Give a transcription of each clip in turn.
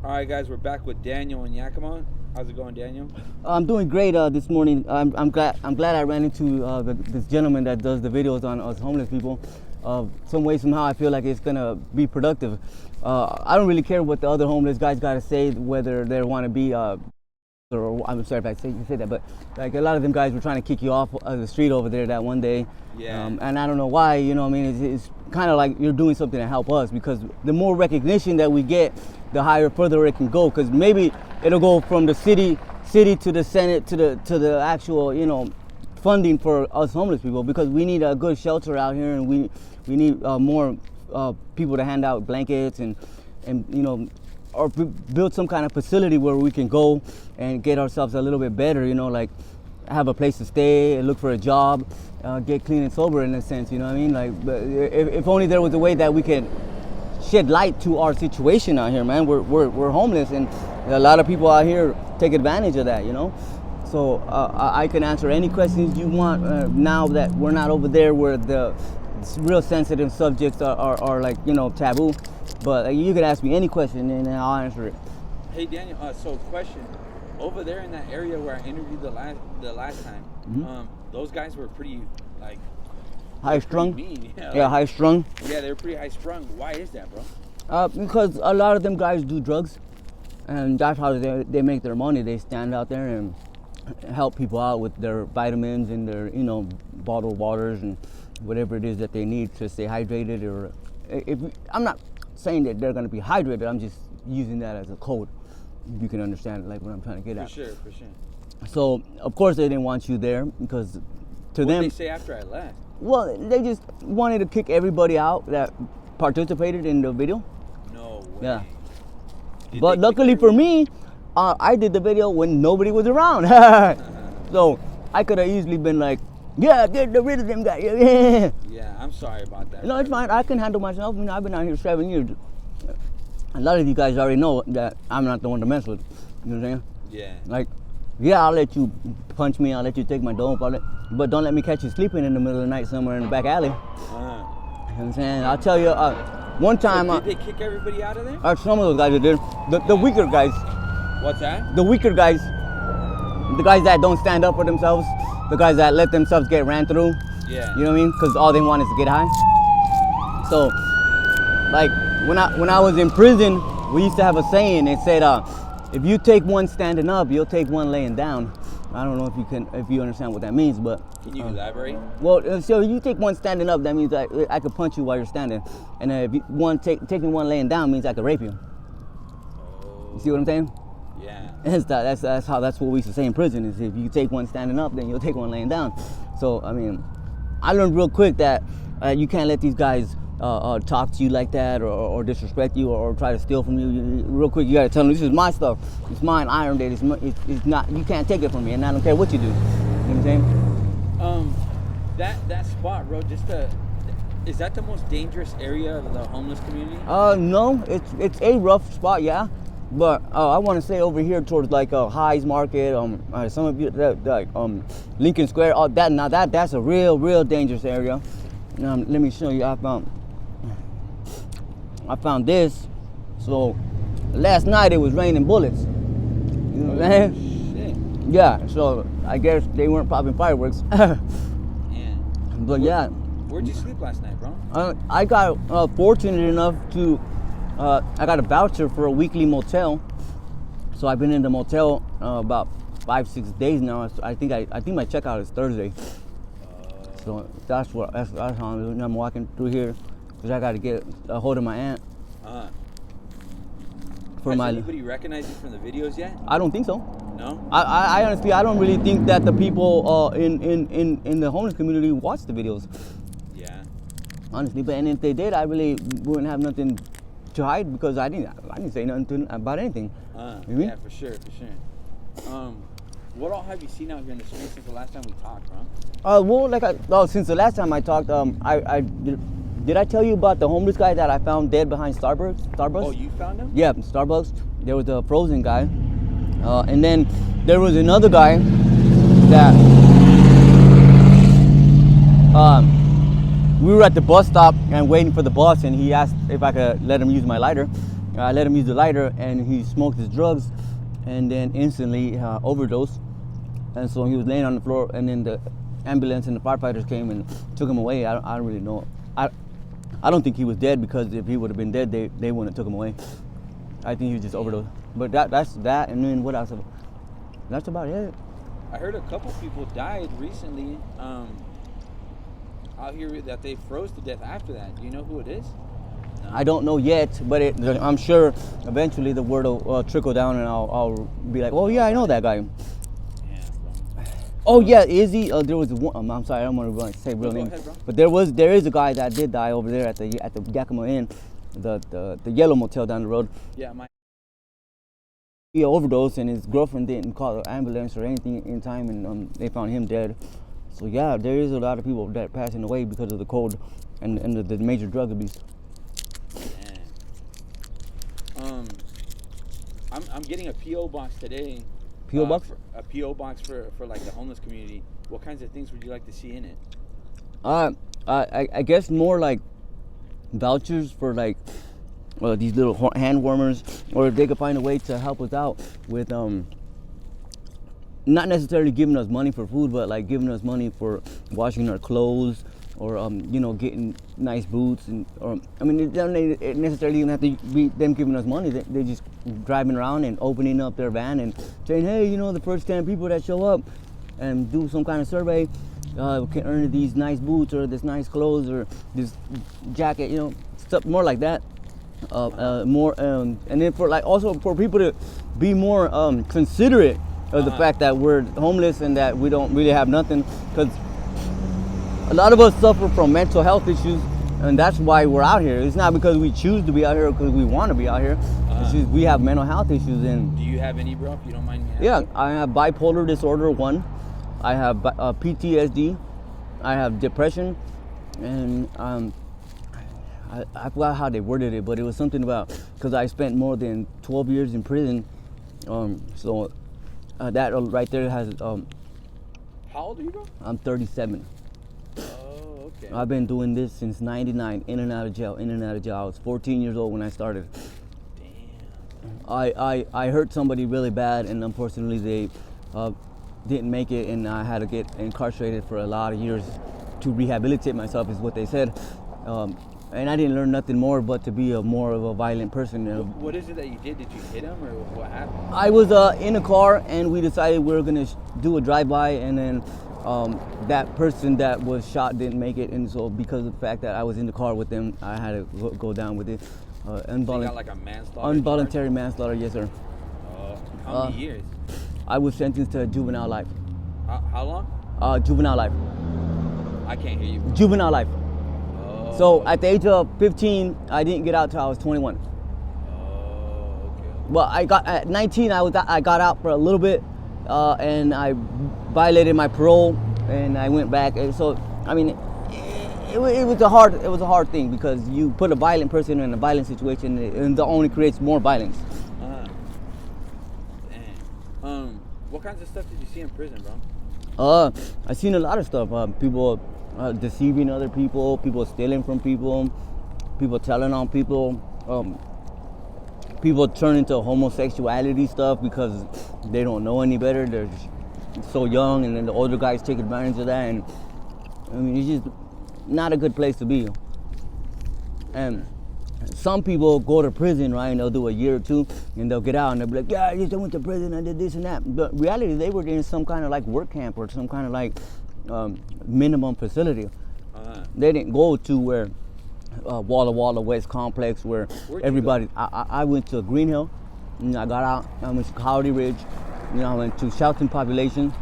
All right, guys, we're back with Daniel and Yakima. How's it going, Daniel? I'm doing great this morning. I'm glad I ran into this gentleman that does the videos on us homeless people. Some way, somehow, I feel like it's gonna be productive. I don't really care what the other homeless guys gotta say, whether they want to be. Or I'm sorry if I say that, but like a lot of them guys were trying to kick you off of the street over there that one day. Yeah. And I don't know why. You know, what I mean, it's kind of like you're doing something to help us, because the more recognition that we get, the higher, further it can go. Because maybe it'll go from the city to the Senate to the actual, you know, funding for us homeless people, because we need a good shelter out here, and we need more people to hand out blankets and you know, or build some kind of facility where we can go and get ourselves a little bit better, you know, like have a place to stay, look for a job, get clean and sober in a sense, you know what I mean? Like, but if only there was a way that we could shed light to our situation out here, man. We're homeless, and a lot of people out here take advantage of that, you know? So I can answer any questions you want now that we're not over there where the real sensitive subjects are like, you know, taboo. But you can ask me any question and I'll answer it. Hey, Daniel. So, question: over there in that area where I interviewed the last time, Mm-hmm. those guys were pretty like High strung? mean. Yeah, high strung. Yeah, they were pretty high strung. Why is that, bro? Because a lot of them guys do drugs, and that's how they make their money. They stand out there and help people out with their vitamins and their, you know, bottled waters and whatever it is that they need to stay hydrated. Or I'm not saying that they're going to be hydrated. I'm just using that as a code. You can understand like what I'm trying to get at. For sure. So of course they didn't want you there, because to What them, did they say after I left? well, they just wanted to kick everybody out that participated in the video. No way. Yeah. Did But they luckily kick for me, I did the video when nobody was around. So I could have easily been like, yeah, get rid of them guys. Yeah. Yeah, I'm sorry about that. No, it's fine. I can handle myself. You know, I've been out here 7 years. A lot of you guys already know that I'm not the one to mess with. You know what I'm saying? Yeah. Like, yeah, I'll let you punch me. I'll let you take my dope. But don't let me catch you sleeping in the middle of the night somewhere in the back alley. You know what I'm saying? I'll tell you, one time... So did they kick everybody out of there? some of those guys did. The weaker guys. What's that? The weaker guys. The guys that don't stand up for themselves. The guys that let themselves get ran through. Yeah. You know what I mean? Because all they want is to get high. So, like, when I was in prison, we used to have a saying. It said, if you take one standing up, you'll take one laying down. I don't know if you understand what that means, but... Can you elaborate? Well, so you take one standing up, that means I could punch you while you're standing. And if you taking one laying down means I could rape you. You see what I'm saying? Yeah. That's what we used to say in prison, is if you take one standing up, then you'll take one laying down. So, I mean, I learned real quick that you can't let these guys talk to you like that, or disrespect you, or try to steal from you. Real quick, you gotta tell them, this is my stuff. It's mine. I earned it. It's not. You can't take it from me, and I don't care what you do. You know what I'm saying? That spot, bro. Is that the most dangerous area of the homeless community? No. It's a rough spot, yeah. But I want to say over here towards like Highs Market, some of you like Lincoln Square, all that. That's a real dangerous area. Let me show you. I found this. So last night it was raining bullets. You know what I'm saying? Shit. Yeah. So I guess they weren't popping fireworks. Yeah. But yeah. Where'd you sleep last night, bro? I got fortunate enough to. I got a voucher for a weekly motel, so I've been in the motel about 5-6 days now. I think my checkout is Thursday. So that's how I'm walking through here, because I got to get a hold of my aunt. Has anybody recognized you from the videos yet? I don't think so. No. I honestly, I don't really think that the people in the homeless community watch the videos. Yeah. Honestly, and if they did, I really wouldn't have nothing to hide, because I didn't say nothing about anything. You mean? Yeah, for sure. What all have you seen out here in the streets since the last time we talked, bro? Well, since the last time I talked, did I tell you about the homeless guy that I found dead behind Starbucks? Oh, you found him? Yeah, Starbucks. There was a frozen guy, and then there was another guy that we were at the bus stop and waiting for the bus, and he asked if I could let him use my lighter. I let him use the lighter, and he smoked his drugs, and then instantly overdosed. And so he was laying on the floor, and then the ambulance and the firefighters came and took him away. I don't really know. I don't think he was dead, because if he would have been dead, they wouldn't have took him away. I think he was just overdosed. But that's that, and then what else? That's about it. I heard a couple people died recently out here that they froze to death after that. Do you know who it is? No. I don't know yet, but I'm sure eventually the word will trickle down, and I'll be like, oh yeah, I know that guy. Oh yeah, is he? There was one. I'm sorry, I don't want to say real name, but there is a guy that did die over there at the Yakima Inn, the yellow motel down the road. Yeah, he overdosed, and his girlfriend didn't call an ambulance or anything in time, and they found him dead. So yeah, there is a lot of people that passing away because of the cold and the major drug abuse. Man. I'm getting a PO box today. PO box? A PO box for like the homeless community. What kinds of things would you like to see in it? I guess more like vouchers for like these little hand warmers, or if they could find a way to help us out with not necessarily giving us money for food, but like giving us money for washing our clothes, or getting nice boots, and it doesn't necessarily even have to be them giving us money. They just driving around and opening up their van and saying, hey, the first 10 people that show up and do some kind of survey can earn these nice boots, or this nice clothes, or this jacket, stuff more like that. More and then also for people to be more considerate of the fact that we're homeless and that we don't really have nothing, because a lot of us suffer from mental health issues, and that's why we're out here. It's not because we choose to be out here or because we want to be out here. It's just we have mental health issues. And do you have any, bro, if you don't mind me asking? Yeah, I have bipolar disorder 1. I have PTSD. I have depression, and I forgot how they worded it, but it was something about, because I spent more than 12 years in prison. So that right there has. How old are you, bro? I'm 37. Oh, okay. I've been doing this since '99, in and out of jail, in and out of jail. I was 14 years old when I started. Damn. I hurt somebody really bad, and unfortunately they didn't make it, and I had to get incarcerated for a lot of years to rehabilitate myself, is what they said. And I didn't learn nothing more but to be more of a violent person. What is it that you did? Did you hit him, or what happened? I was in a car, and we decided we were going to do a drive-by, and then that person that was shot didn't make it, and so because of the fact that I was in the car with them, I had to go down with it. So you got like a manslaughter? Involuntary manslaughter, yes, sir. How many years? I was sentenced to juvenile life. How long? Juvenile life. I can't hear you. Juvenile life. So at the age of 15, I didn't get out till I was 21. Oh, okay. But I got at 19. I got out for a little bit, and I violated my parole, and I went back. And so it was a hard thing, because you put a violent person in a violent situation, and it only creates more violence. Damn. What kinds of stuff did you see in prison, bro? I seen a lot of stuff. People deceiving other people, people stealing from people, people telling on people, people turn into homosexuality stuff because they don't know any better. They're so young, and then the older guys take advantage of that, and it's just not a good place to be. And some people go to prison, right, and they'll do a year or two, and they'll get out, and they'll be like, yeah, I just went to prison, I did this and that. But reality, they were in some kind of like work camp, or some kind of like minimum facility. They didn't go to where Walla Walla West Complex, where everybody. I went to Green Hill, and I got out. I went to Coyote Ridge, I went to Shelton Population.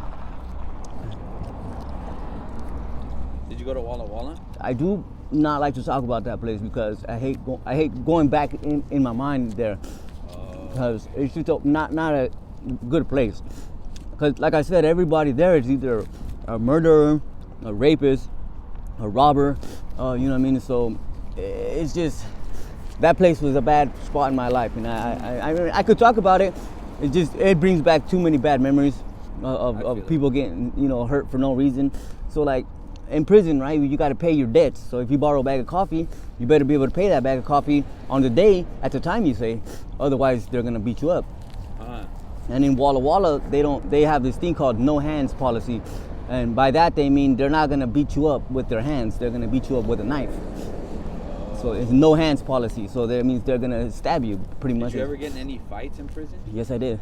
Did you go to Walla Walla? I do not like to talk about that place, because I hate going back in my mind there, because it's just not a good place. Because like I said, everybody there is either a murderer, a rapist, a robber, So it's just, that place was a bad spot in my life, and I could talk about it. It brings back too many bad memories of people getting hurt for no reason. So like, in prison, right, you got to pay your debts. So if you borrow a bag of coffee, you better be able to pay that bag of coffee on the day at the time you say. Otherwise, they're gonna beat you up. And in Walla Walla, they have this thing called no hands policy, and by that they mean they're not gonna beat you up with their hands. They're gonna beat you up with a knife. So it's no hands policy. So that means they're gonna stab you pretty much. Did you ever get in any fights in prison? Yes, I did.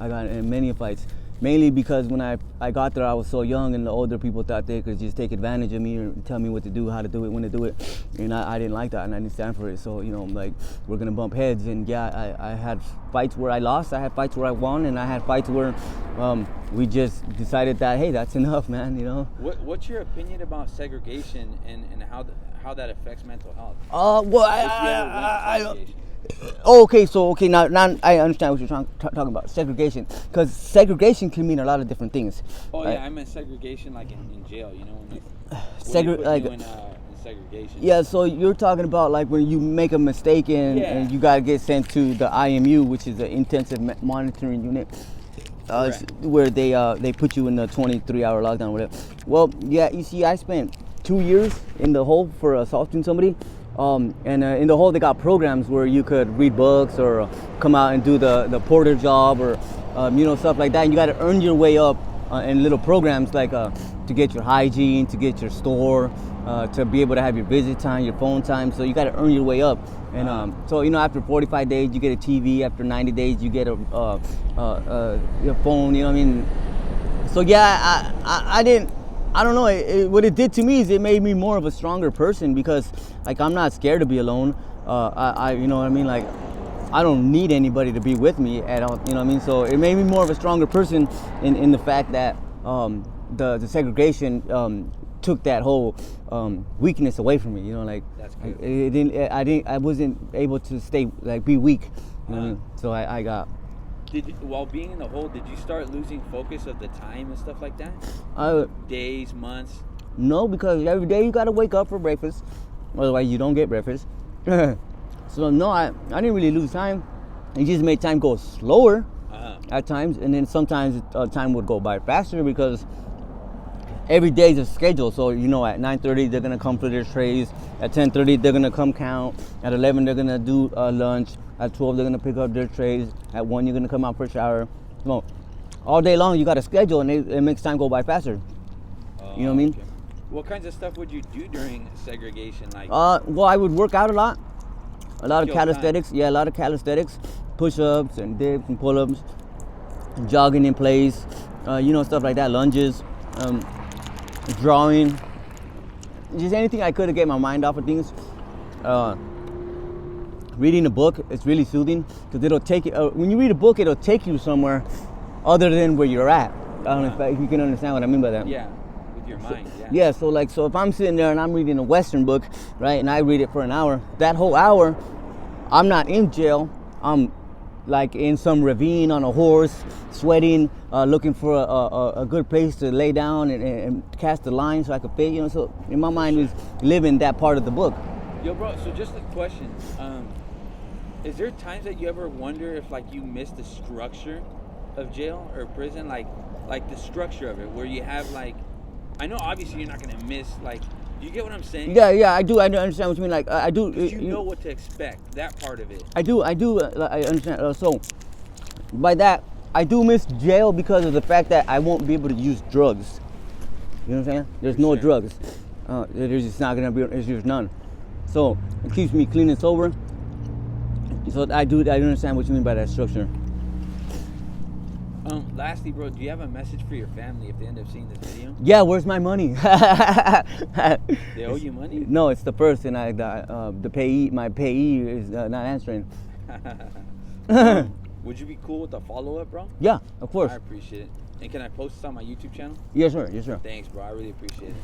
I got in many fights. Mainly because when I got there, I was so young, and the older people thought they could just take advantage of me or tell me what to do, how to do it, when to do it. And I didn't like that, and I didn't stand for it. So, like, we're going to bump heads. And yeah, I had fights where I lost. I had fights where I won. And I had fights where we just decided that, hey, that's enough, man, What's your opinion about segregation and how that affects mental health? Now I understand what you're talking about, segregation, because segregation can mean a lot of different things. Oh right? Yeah, I meant segregation like in jail, when they like put you in segregation. Yeah, so you're talking about like when you make a mistake and you gotta get sent to the IMU, which is the intensive monitoring unit, where they put you in the 23-hour lockdown or whatever. Well, yeah, you see, I spent 2 years in the hole for assaulting somebody. And in the hole, they got programs where you could read books or come out and do the porter job or stuff like that. And you got to earn your way up in little programs like to get your hygiene, to get your store, to be able to have your visit time, your phone time. So you got to earn your way up. And so after 45 days, you get a TV. After 90 days, you get your phone. You know what I mean? So yeah, I don't know. What it did to me is it made me more of a stronger person because, like, I'm not scared to be alone. You know what I mean? Like, I don't need anybody to be with me at all. You know what I mean? So it made me more of a stronger person in the fact that the segregation took that whole weakness away from me. That's good. I wasn't able to be weak. You know what I mean? So I got. While being in the hole, did you start losing focus of the time and stuff like that? Days, months? No, because every day you gotta wake up for breakfast. Otherwise, you don't get breakfast. So no, I didn't really lose time. It just made time go slower at times, and then sometimes time would go by faster because every day is a schedule. So at 9:30 they're gonna come for their trays. At 10:30 they're gonna come count. At 11 they're gonna do lunch. At 12 they're gonna pick up their trays. At 1 you're gonna come out for a shower. So all day long you got a schedule, and it makes time go by faster. You know what I mean? Okay. What kinds of stuff would you do during segregation? Like, well, I would work out a lot of calisthenics. Time. Yeah, a lot of calisthenics, push-ups and dips and pull-ups, jogging in place, stuff like that, lunges, drawing, just anything I could to get my mind off of things. Reading a book, it's really soothing because it'll take you. When you read a book, it'll take you somewhere other than where you're at. I don't know if you can understand what I mean by that. Yeah, with your mind. Yeah. So if I'm sitting there and I'm reading a Western book, right, and I read it for an hour, that whole hour, I'm not in jail. I'm like in some ravine on a horse, sweating, looking for a good place to lay down and cast the line so I could fit. So in my mind was living that part of the book. Yo, bro. So just a question. Is there times that you ever wonder if you miss the structure of jail or prison, like the structure of it, where you have I know obviously you're not gonna miss do you get what I'm saying? Yeah, I do. I understand what you mean. I do. You know what to expect. That part of it. I do. I understand. So by that, I do miss jail because of the fact that I won't be able to use drugs. You know what I'm saying? There's no drugs. There's just not gonna be. There's none. So it keeps me clean and sober. So I do understand what you mean by that structure. Lastly, bro, do you have a message for your family if they end up seeing this video? Yeah, where's my money? They owe you money? No, it's the person. My payee is not answering. Would you be cool with a follow-up, bro? Yeah, of course. I appreciate it. And can I post this on my YouTube channel? Yes, sir. Thanks, bro. I really appreciate it.